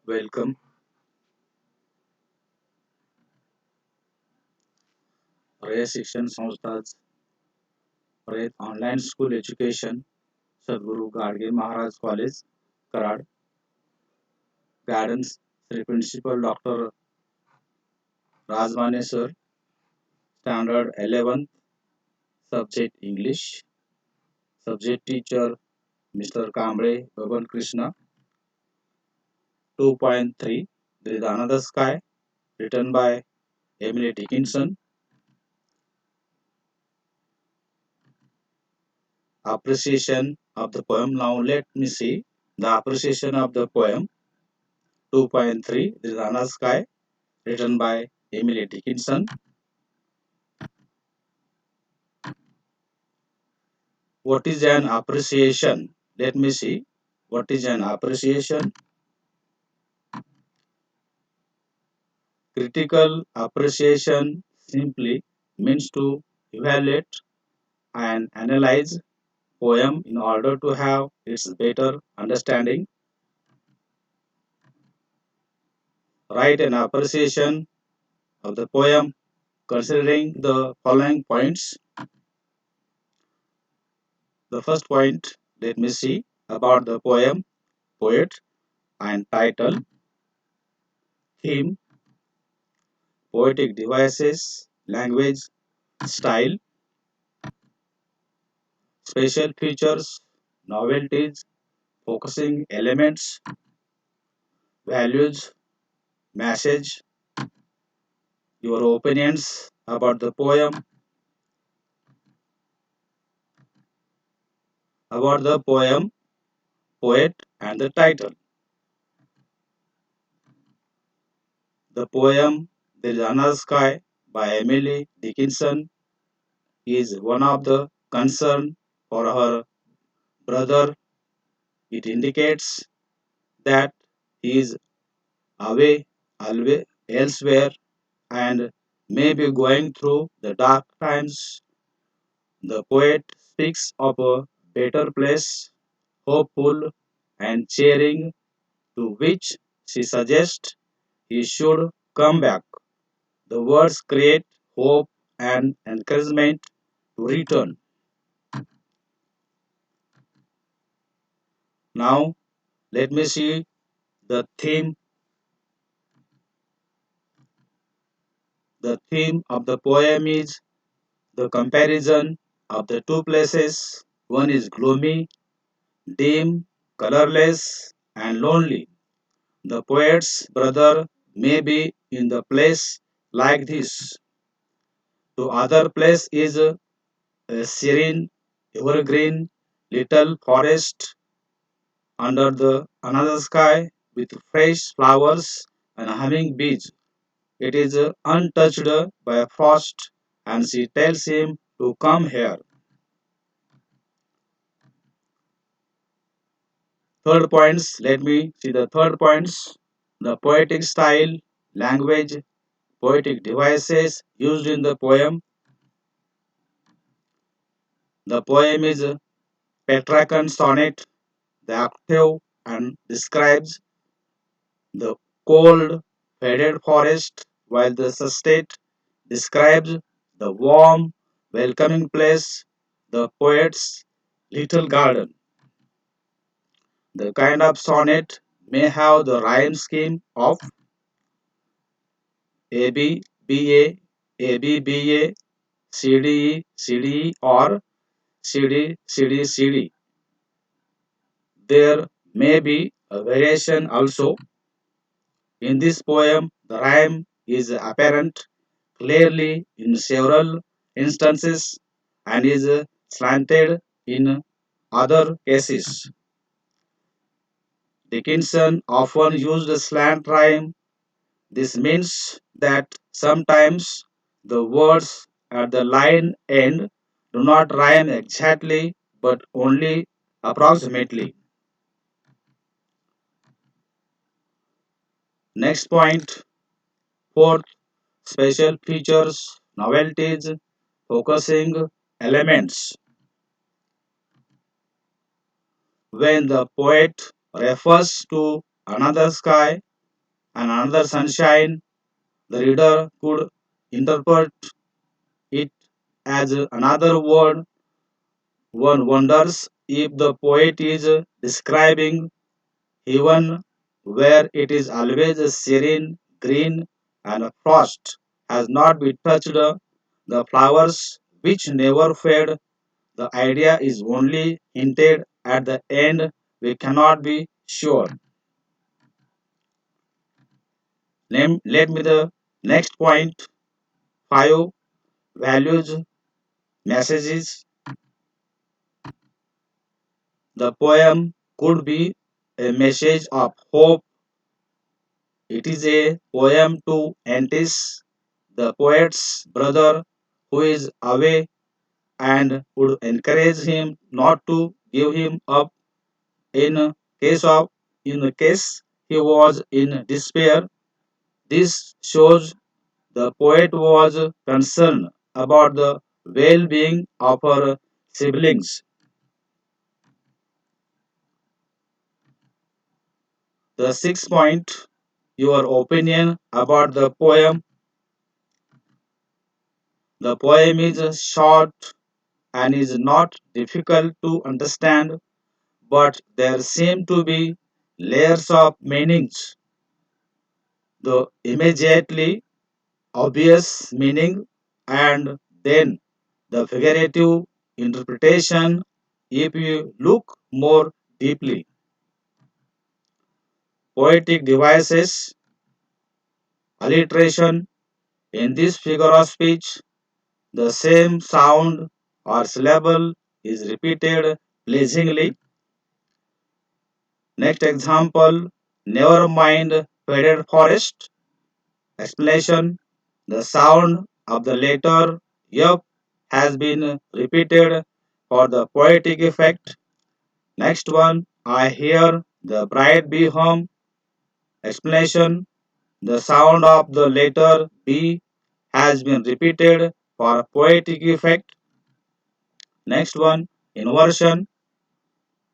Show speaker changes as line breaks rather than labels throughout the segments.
Welcome. Rayat Shikshan Sanstha Rayat online school education Sadguru Gadge Maharaj college Karad gardens Shri principal doctor Rajmane sir standard 11th subject English subject teacher mister Kamble Baban Krishna 2.3 There is Another Sky written by Emily Dickinson. Appreciation of the poem. Now let me see the appreciation of the poem. 2.3 There is Another Sky written by Emily Dickinson. What is an appreciation? Let me see. What is an appreciation? Critical appreciation simply means to evaluate and analyze poem in order to have its better understanding. Write an appreciation of the poem considering the following points. The first point, let me see about the poem, poet and title, theme, poetic devices, language, style, special features, novelties, focusing elements, values, message, your opinions about the poem, poet, and the title. The poem There is Another Sky by Emily Dickinson is one of the concern for her brother. It indicates that he is away, always elsewhere, and may be going through the dark times. The poet speaks of a better place, hopeful and cheering, to which she suggests he should come back. The words create hope and encouragement to return. Now, let me see the theme. The theme of the poem is the comparison of the two places. One is gloomy, dim, colorless, and lonely. The poet's brother may be in the place like this. The other place is a serene, evergreen little forest under the another sky with fresh flowers and humming bees. It is untouched by frost, and she tells him to come here. Third points, let me see the third points. The poetic style, language, poetic devices used in the poem. The poem is a Petrarchan sonnet, the octave, and describes the cold, faded forest, while the sestet describes the warm, welcoming place, the poet's little garden. The kind of sonnet may have the rhyme scheme of AB, BA, AB, BA, CDE, CDE, or CD, CD, CD. There may be a variation also. In this poem, the rhyme is apparent clearly in several instances and is slanted in other cases. Dickinson often used a slant rhyme. This means that sometimes the words at the line end do not rhyme exactly but only approximately. Next point, fourth, special features, novelties, focusing elements. When the poet refers to another sky, and another sunshine. The reader could interpret it as another word. One wonders if the poet is describing heaven where it is always serene, green, and frost has not been touched. The flowers which never fade. The idea is only hinted at the end. We cannot be sure. Let me the next point. Five values messages. The poem could be a message of hope. It is a poem to Antis, the poet's brother, who is away, and would encourage him not to give him up in case he was in despair. This shows the poet was concerned about the well-being of her siblings. The sixth point, your opinion about the poem. The poem is short and is not difficult to understand, but there seem to be layers of meanings. The immediately obvious meaning and then the figurative interpretation if you look more deeply. Poetic devices, alliteration. In this figure of speech, the same sound or syllable is repeated pleasingly. Next example, never mind faded forest. Explanation, the sound of the letter F has been repeated for the poetic effect. Next one, I hear the bride bee hum. Explanation, the sound of the letter B has been repeated for poetic effect. Next one, inversion,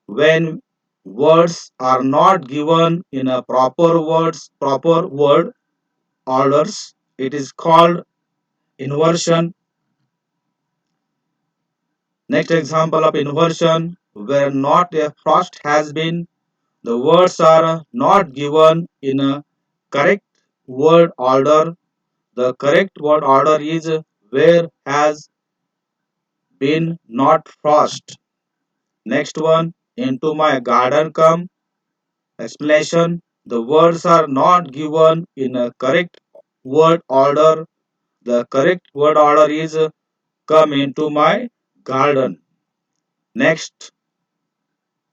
when words are not given in a proper word orders, it is called inversion. Next example of inversion, where not a frost has been, the words are not given in a correct word order. The correct word order is where has been not frost. Next one, into my garden come. Explanation, the words are not given in a correct word order. The correct word order is come into my garden. Next,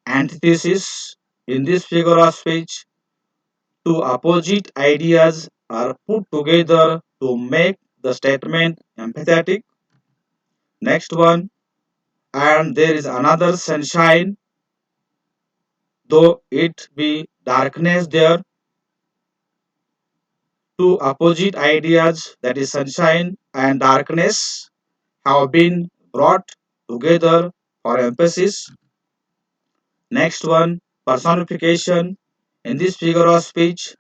antithesis. In this figure of speech, two opposite ideas are put together to make the statement empathetic. Next one, and there is another sunshine, though it be darkness there. Two opposite ideas, that is sunshine and darkness, have been brought together for emphasis. Next one, personification. In this figure of speech,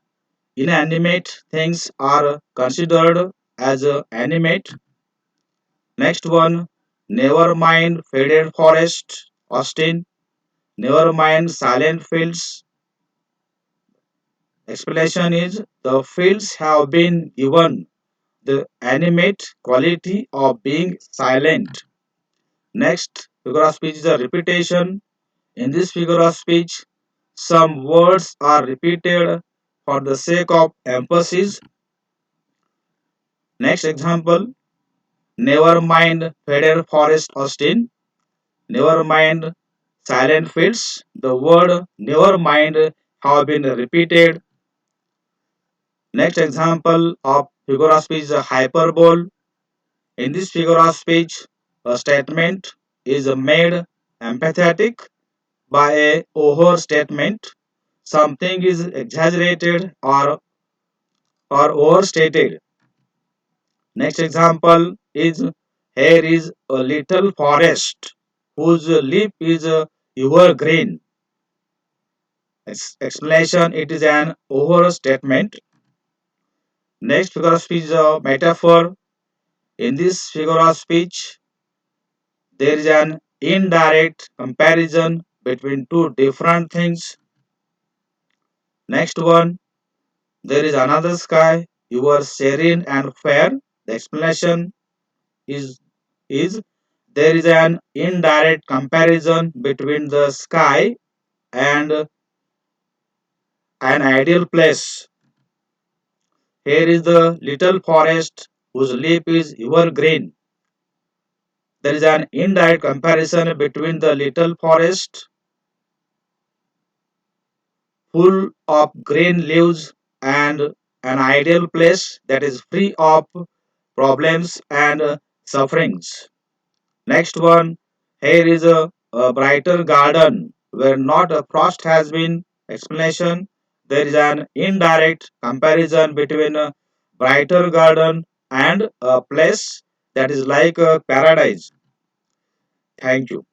inanimate things are considered as animate. Next one, never mind faded forest, Austin. Never mind silent fields. Explanation is the fields have been given the animate quality of being silent. Next, figure of speech is a repetition. In this figure of speech, some words are repeated for the sake of emphasis. Next example, never mind faded forest, Austin. Never mind silent fields. The word never mind have been repeated. Next example of figure of speech is a hyperbole. In this figure of speech, a statement is made empathetic by a overstatement. Something is exaggerated or overstated. Next example is here is a little forest whose leaf is evergreen. Explanation, it is an overstatement. Next figure of speech is a metaphor. In this figure of speech, there is an indirect comparison between two different things. Next one, there is another sky. You are serene and fair. The explanation is is there is an indirect comparison between the sky and an ideal place. Here is the little forest whose leaf is evergreen. There is an indirect comparison between the little forest full of green leaves and an ideal place that is free of problems and sufferings. Next one, here is a brighter garden where not a frost has been explanation. There is an indirect comparison between a brighter garden and a place that is like a paradise. Thank you.